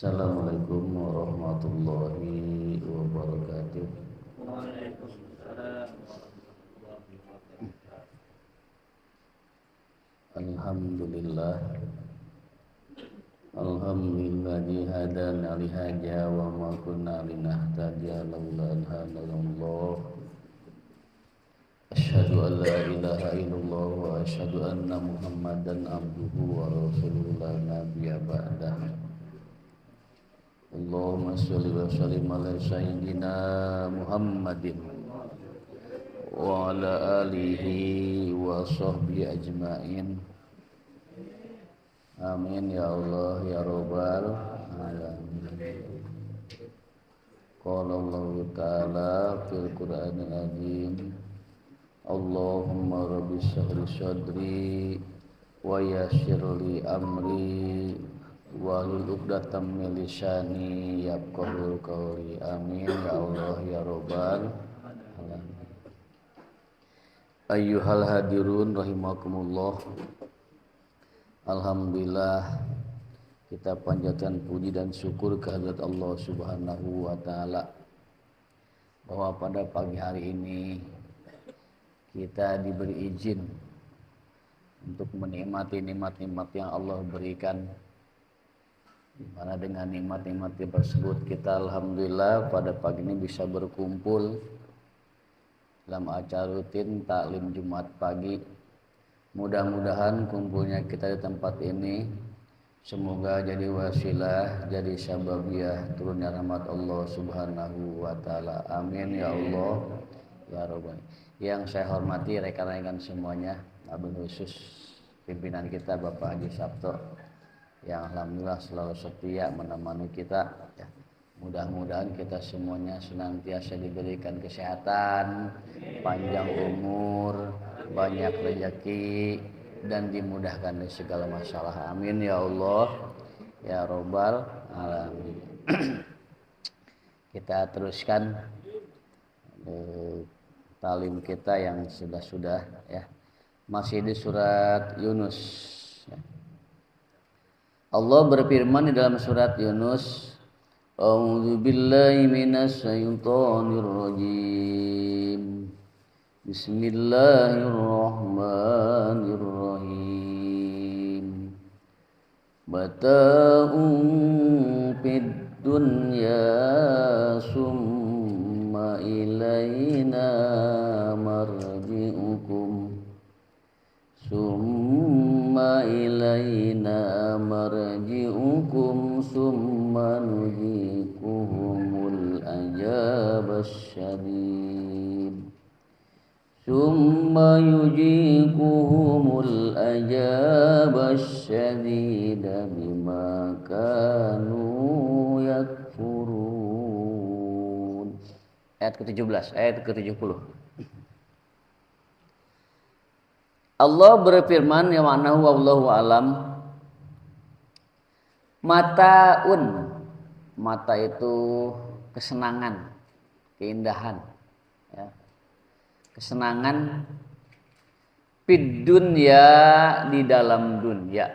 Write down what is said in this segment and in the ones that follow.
Assalamualaikum warahmatullahi wabarakatuh. Waalaikumsalam warahmatullahi wabarakatuh. Alhamdulillah hadana li hadza wa ma kunna linahtadiya laula an hadana. Asyhadu an la ilaha illallah wa asyhadu anna Muhammadan abduhu wa rasuluhu la nabiyya ba'dah. Allahumma shalli wa sallim ala sayyidina Muhammadin wa ala alihi wa sahbihi ajma'in. Amin ya Allah ya Rabbal alamin. Qala Allah ta'ala fil Qur'anil azim. Allahumma rabbi shrah li sadri wa yassir li amri wahlul 'uqdatam min lisani yafqahu qawli. Amin ya Allah ya Rabbal alamin. Ayyuhal hadirun rahimakumullah. Alhamdulillah kita panjatkan puji dan syukur kehadirat Allah Subhanahu wa taala bahwa pada pagi hari ini kita diberi izin untuk menikmati nikmat-nikmat yang Allah berikan, di mana dengan nikmat-nikmat tersebut kita alhamdulillah pada pagi ini bisa berkumpul dalam acara rutin taklim Jumat pagi. Mudah-mudahan kumpulnya kita di tempat ini semoga jadi wasilah, jadi sababiyah turunnya rahmat Allah Subhanahu wa taala. Amin ya Allah ya Rabbal. Yang saya hormati rekan-rekan semuanya, wabil khusus pimpinan kita Bapak Haji Sabto yang alhamdulillah selalu setia menemani kita ya. Mudah-mudahan kita semuanya senantiasa diberikan kesehatan, panjang umur, banyak rezeki dan dimudahkan dari segala masalah. Amin ya Allah ya Rabbal alamin. Kita teruskan talim kita yang sudah ya. Masih di surat Yunus ya. Allah berfirman di dalam surat Yunus, A'udzu billahi minasy syaithanir rajim. Bismillahirrahmanirrahim. Mata'un fid dunya summa ilaina marji'ukum summa nuziquhumul azabas syadid Summa yujiquhumul azabas syadida bima kanu yakfurun. Ayat ke-17, ayat ke-70. Allah berfirman ya ma'nahu wallahu alam. Mataun, mata itu kesenangan, keindahan ya. Kesenangan fid dunya, di dalam dunia.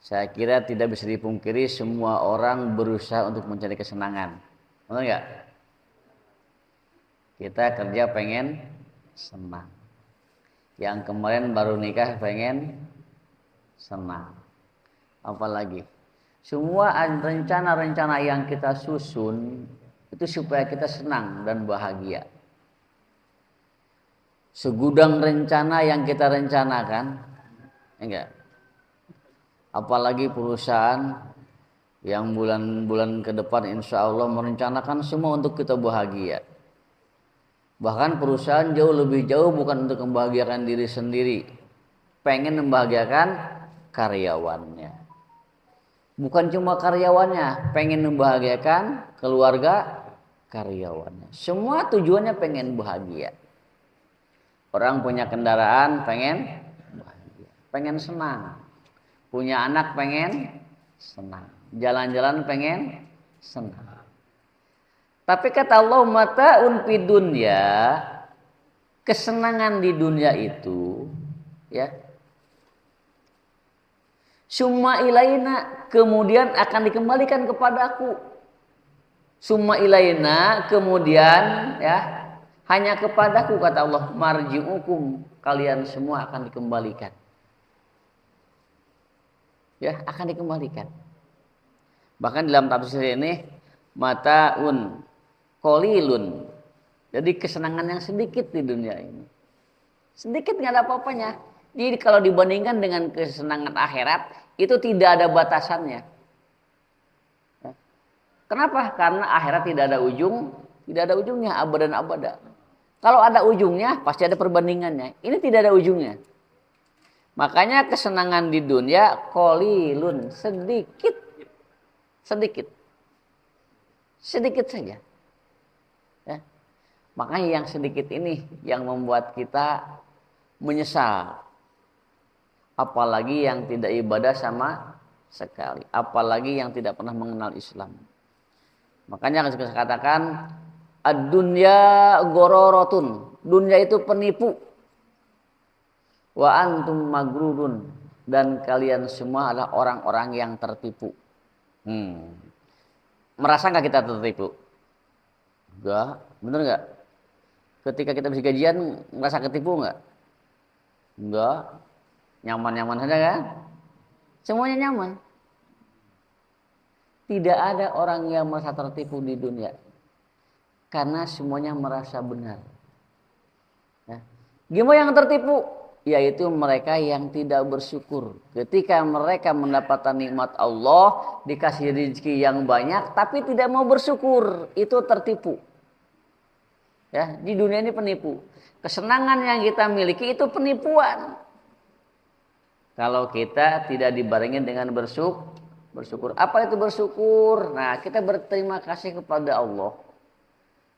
Saya kira tidak bisa dipungkiri semua orang berusaha untuk mencari kesenangan. Betul enggak? Kita kerja pengen senang. Yang kemarin baru nikah pengen senang. Apalagi semua rencana-rencana yang kita susun itu supaya kita senang dan bahagia. Segudang rencana yang kita rencanakan, enggak? Apalagi perusahaan yang bulan-bulan ke depan insya Allah merencanakan semua untuk kita bahagia. Bahkan perusahaan jauh lebih jauh bukan untuk membahagiakan diri sendiri, pengen membahagiakan karyawannya. Bukan cuma karyawannya, pengen membahagiakan keluarga karyawannya. Semua tujuannya pengen bahagia. Orang punya kendaraan pengen bahagia, pengen senang. Punya anak pengen senang. Jalan-jalan pengen senang. Tapi kata Allah, mata'un fid dunya, kesenangan di dunia itu ya Summa ilaina, kemudian akan dikembalikan kepadaku. Summa ilaina, kemudian ya, hanya kepadaku kata Allah, marji'ukum, kalian semua akan dikembalikan. Ya, akan dikembalikan. Bahkan dalam tafsir ini mataun qalilun. Jadi kesenangan yang sedikit di dunia ini. Sedikit nggak ada apa-apanya. Jadi kalau dibandingkan dengan kesenangan akhirat, itu tidak ada batasannya. Ya. Kenapa? Karena akhirat tidak ada ujungnya, abadan abada. Kalau ada ujungnya, pasti ada perbandingannya. Ini tidak ada ujungnya. Makanya kesenangan di dunia qalilun, sedikit saja. Ya. Makanya yang sedikit ini yang membuat kita menyesal. Apalagi yang tidak ibadah sama sekali, apalagi yang tidak pernah mengenal Islam. Makanya saya katakan ad-dunya ghararatun, dunia itu penipu. Wa antum magrurun, dan kalian semua adalah orang-orang yang tertipu. Merasa nggak kita tertipu? Enggak, bener nggak? Ketika kita bisa gajian, merasa ketipu nggak? Enggak, nyaman-nyaman saja kan? Semuanya nyaman. Tidak ada orang yang merasa tertipu di dunia, karena semuanya merasa benar. Ya. Gimana yang tertipu? Yaitu mereka yang tidak bersyukur. Ketika mereka mendapatkan nikmat Allah, dikasih rezeki yang banyak, tapi tidak mau bersyukur, itu tertipu. Ya, di dunia ini penipu. Kesenangan yang kita miliki itu penipuan. Kalau kita tidak dibarengin dengan bersyukur. Apa itu bersyukur? Nah, kita berterima kasih kepada Allah.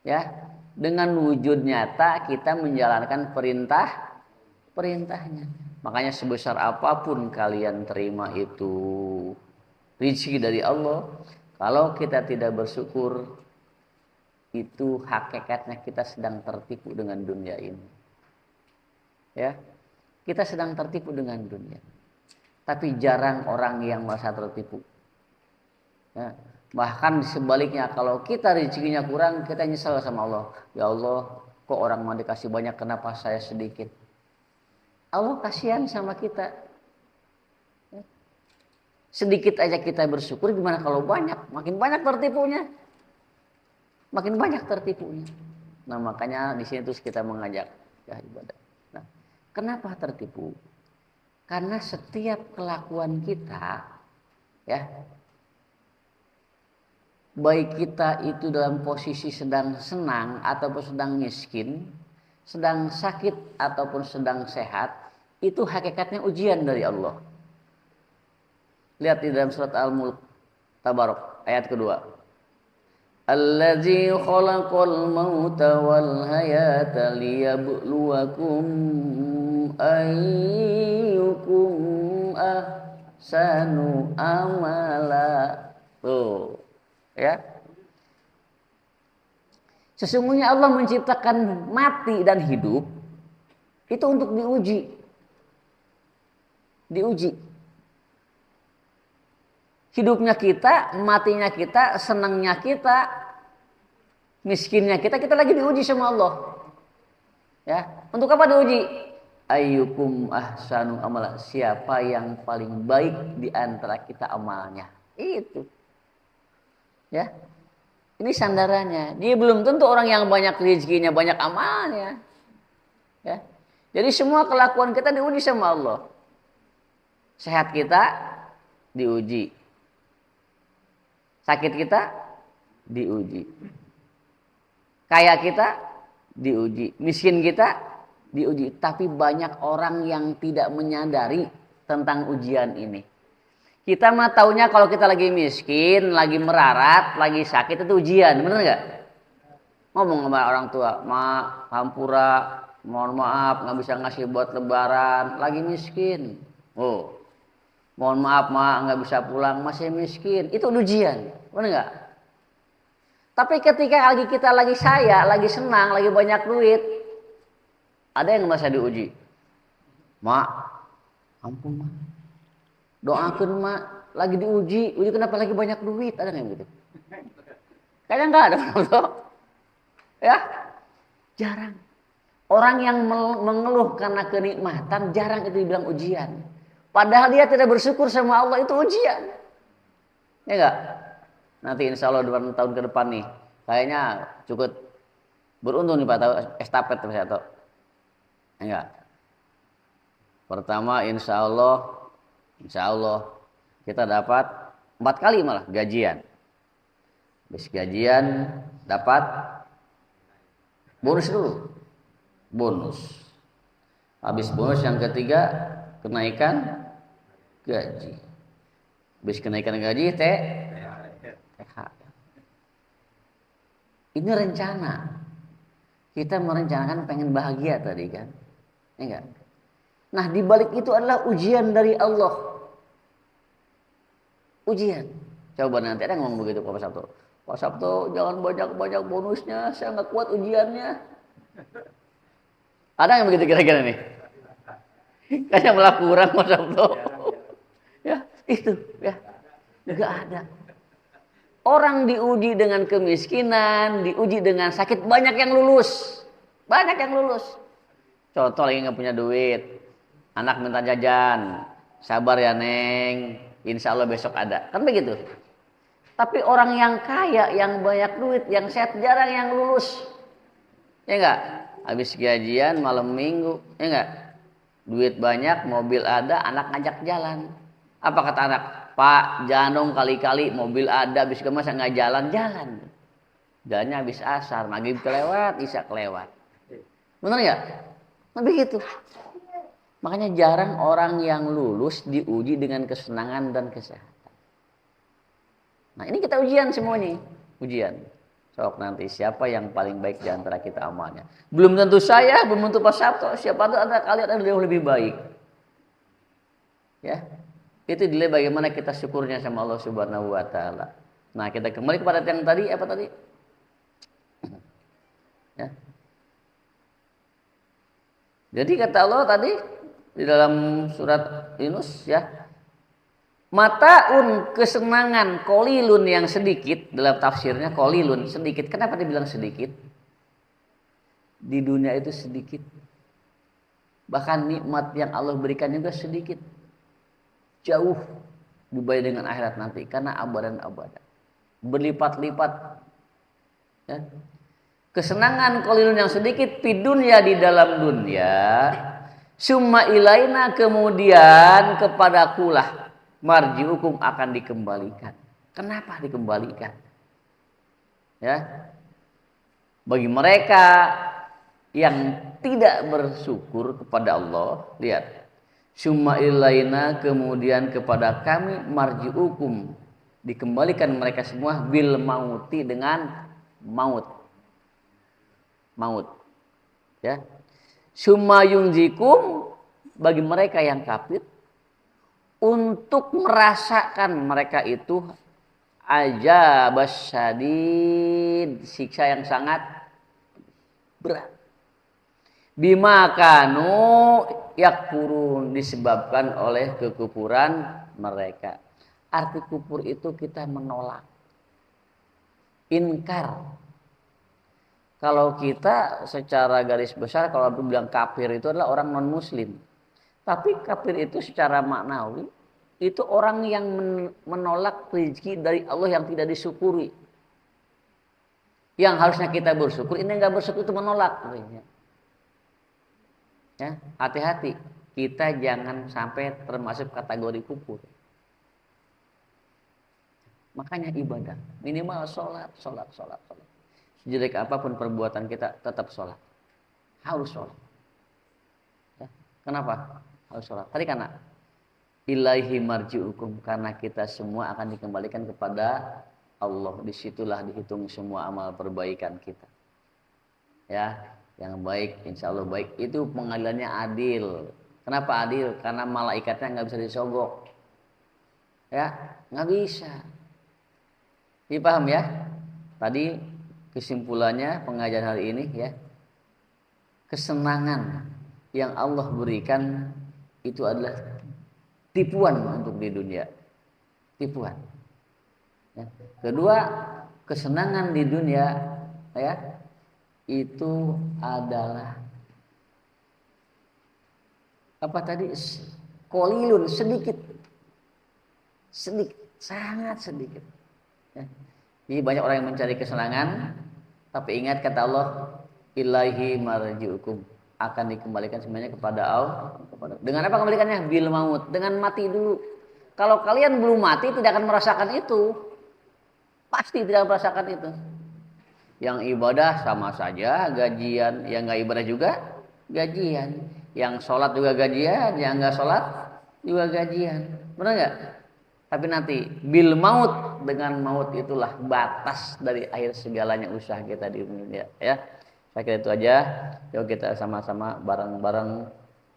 Ya, dengan wujud nyata kita menjalankan perintahnya. Makanya sebesar apapun kalian terima itu rezeki dari Allah, kalau kita tidak bersyukur, itu hakikatnya kita sedang tertipu dengan dunia ini. Ya, kita sedang tertipu dengan dunia. Tapi jarang orang yang merasa tertipu. Ya, bahkan sebaliknya, kalau kita rezekinya kurang, kita nyesal sama Allah. Ya Allah, kok orang mau dikasih banyak, kenapa saya sedikit? Allah kasihan sama kita. Sedikit aja kita bersyukur, gimana kalau banyak? Makin banyak tertipunya. Nah, makanya di sini terus kita mengajak ya ibadah. Nah, kenapa tertipu? Karena setiap kelakuan kita, ya, baik kita itu dalam posisi sedang senang ataupun sedang miskin, sedang sakit ataupun sedang sehat, itu hakikatnya ujian dari Allah. Lihat di dalam surat Al-Mulk Tabarok ayat kedua. Allazi khalaqal mauta wal hayata liyabluwakum ayyukum ahsanu amala. Tuh, ya. Sesungguhnya Allah menciptakan mati dan hidup itu untuk diuji. Hidupnya kita, matinya kita, senangnya kita, miskinnya kita lagi diuji sama Allah. Ya, untuk apa diuji? Ayyukum ahsanu amala, siapa yang paling baik di antara kita amalnya. Itu. Ya. Ini sandarannya. Dia belum tentu orang yang banyak rezekinya, banyak amalnya. Ya. Jadi semua kelakuan kita diuji sama Allah. Sehat kita diuji. Sakit kita diuji. Kaya kita diuji. Miskin kita diuji. Tapi banyak orang yang tidak menyadari tentang ujian ini. Kita mah taunya kalau kita lagi miskin, lagi merarat, lagi sakit itu ujian, bener nggak? Ngomong sama orang tua, "Mak, hampura, mohon maaf nggak bisa ngasih buat lebaran, lagi miskin." Oh, mohon maaf mak, nggak bisa pulang, masih miskin. Itu ujian, bener nggak? Tapi ketika kita lagi lagi senang, lagi banyak duit, ada yang merasa diuji. "Mak, ampun mak, Doakeun mak lagi diuji, uji kenapa lagi banyak duit, ada nggak yang gitu? Kayaknya nggak ada, ya jarang. Orang yang mengeluh karena kenikmatan jarang itu dibilang ujian. Padahal dia tidak bersyukur sama Allah itu ujian. Ya enggak? Nanti insya Allah 2 tahun ke depan nih, kayaknya cukup beruntung nih Pak tahu estafet saya tahu. Ya enggak? Pertama insya Allah kita dapat 4 kali malah gajian. Habis gajian dapat bonus dulu. Bonus. Habis bonus yang ketiga kenaikan gaji. Habis kenaikan gaji THR. Ini rencana. Kita merencanakan pengen bahagia tadi kan. Ya enggak? Nah, di balik itu adalah ujian dari Allah. Ujian. Coba nanti ada ngomong begitu Pak Sabto. Pak Sabto jangan banyak-banyak bonusnya, saya nggak kuat ujiannya. Ada yang begitu kira-kira nih? Kayaknya malah kurang Pak Sabto. Ya, itu ya. Enggak ada. Orang diuji dengan kemiskinan, diuji dengan sakit, banyak yang lulus. Banyak yang lulus. Contoh lagi nggak punya duit, anak minta jajan, sabar ya Neng, insya Allah besok ada. Kan begitu. Tapi orang yang kaya, yang banyak duit, yang sehat jarang yang lulus. Ya enggak? Habis gajian malam minggu, ya enggak? Duit banyak, mobil ada, anak ngajak jalan. Apa kata anak? Pak, jangan dong kali-kali mobil ada, habis ke masa nggak jalan-jalan. Jalannya habis asar, maghrib kelewat, isya kelewat. Benar nggak? Nah begitu. Makanya jarang orang yang lulus diuji dengan kesenangan dan kesehatan. Nah ini kita ujian semuanya, ujian. Sok nanti siapa yang paling baik di antara kita amalnya. Belum tentu saya, belum tentu Pak Sabto, siapa tahu ada kalian ada yang lebih baik. Ya. Itu dilihat bagaimana kita syukurnya sama Allah Subhanahu wa taala. Nah, kita kembali kepada yang tadi apa tadi? Ya. Jadi kata Allah tadi di dalam surat Yunus ya, mataun kesenangan qalilun yang sedikit, dalam tafsirnya qalilun sedikit. Kenapa dibilang sedikit? Di dunia itu sedikit. Bahkan nikmat yang Allah berikan juga sedikit. Jauh dibanding dengan akhirat nanti karena abadan berlipat-lipat ya. Kesenangan qalilun yang sedikit di dunia di dalam dunia, summa ilaina kemudian kepadakulah marji'ukum akan dikembalikan. Kenapa dikembalikan? Ya. Bagi mereka yang tidak bersyukur kepada Allah, lihat. Summa ilaina kemudian kepada kami marji'ukum dikembalikan mereka semua bil mauti dengan maut. Ya. Summa yunjikum bagi mereka yang kafir untuk merasakan mereka itu azabas syadid, siksa yang sangat berat. Bima kanu yakfurun disebabkan oleh kekufuran mereka. Arti kufur itu kita menolak, inkar. Kalau kita secara garis besar kalau bilang kafir itu adalah orang non muslim. Tapi kafir itu secara maknawi itu orang yang menolak rezeki dari Allah yang tidak disyukuri. Yang harusnya kita bersyukur, ini enggak bersyukur itu menolak. Ya, hati-hati, kita jangan sampai termasuk kategori kufur. Makanya ibadah, minimal sholat. Sejelek apapun perbuatan kita tetap sholat. Harus sholat. Ya, kenapa? Harus sholat. Tadi karena ilaihi marji'ukum, karena kita semua akan dikembalikan kepada Allah. Disitulah dihitung semua amal perbaikan kita. Ya. Yang baik, insya Allah baik. Itu pengadilannya adil. Kenapa adil? Karena malaikatnya nggak bisa disogok. Ya, nggak bisa. Dipaham ya? Tadi kesimpulannya pengajian hari ini ya. Kesenangan yang Allah berikan itu adalah tipuan untuk di dunia, tipuan. Ya. Kedua, kesenangan di dunia ya itu adalah apa tadi? Kolilun, sedikit, sangat sedikit. Ya. Jadi banyak orang yang mencari kesenangan, tapi ingat kata Allah, ilaihi marji'ukum, akan dikembalikan semuanya kepada Allah. Dengan apa kembalikannya? Bil maut, dengan mati dulu. Kalau kalian belum mati tidak akan merasakan itu, pasti tidak akan merasakan itu. Yang ibadah sama saja gajian, yang nggak ibadah juga gajian, yang sholat juga gajian, yang nggak sholat juga gajian, benar nggak? Tapi nanti bil maut, dengan maut itulah batas dari akhir segalanya usaha kita di dunia. Ya, saya kira itu aja. Yuk kita sama-sama bareng-bareng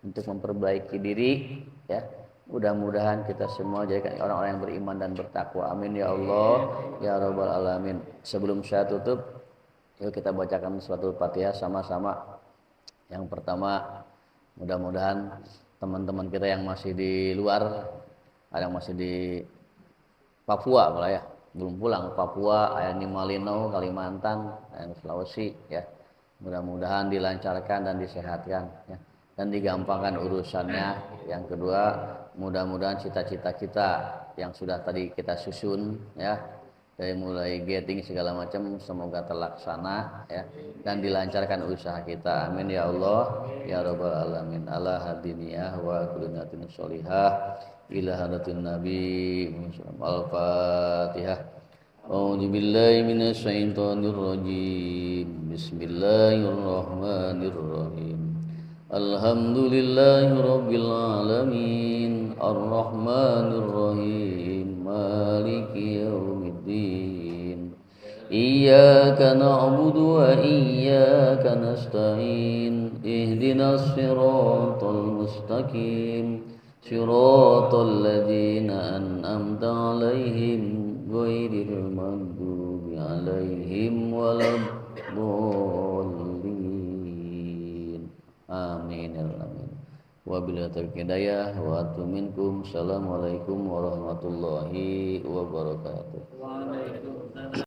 untuk memperbaiki diri. Ya, mudah-mudahan kita semua jadikan orang-orang yang beriman dan bertakwa. Amin ya Allah ya Rabbal alamin. Sebelum saya tutup, yuk kita bacakan suratul Fatihah sama-sama. Yang pertama, mudah-mudahan teman-teman kita yang masih di luar, ada yang masih di Papua malah ya, belum pulang Papua, ada yang di Malino, Kalimantan, ada yang Sulawesi ya. Mudah-mudahan dilancarkan dan disehatkan ya, dan digampangkan urusannya. Yang kedua, mudah-mudahan cita-cita kita yang sudah tadi kita susun ya, dari mulai getting segala macam semoga terlaksana ya, dan dilancarkan usaha kita. Amin ya Allah ya Rabbal alamin. Ala hadiniyah wa kulinatin sholihah ila hadatin nabi. Al-Fatihah. A'udzu billahi minasyaitonir rajim. Bismillahirrahmanirrahim. Alhamdulillahi rabbil alamin. Arrahmanir rahim. Maliki yaumiddin. Iyyaka na'budu wa iyyaka nasta'in. Ihdinas siratal mustaqim. Siratal ladzina an'amta 'alaihim ghairil maghdubi 'alaihim waladdallin. Amin ya rabbal alamin. Wabillahi taufiq hidayah wa atuminkum. Assalamualaikum warahmatullahi wabarakatuh.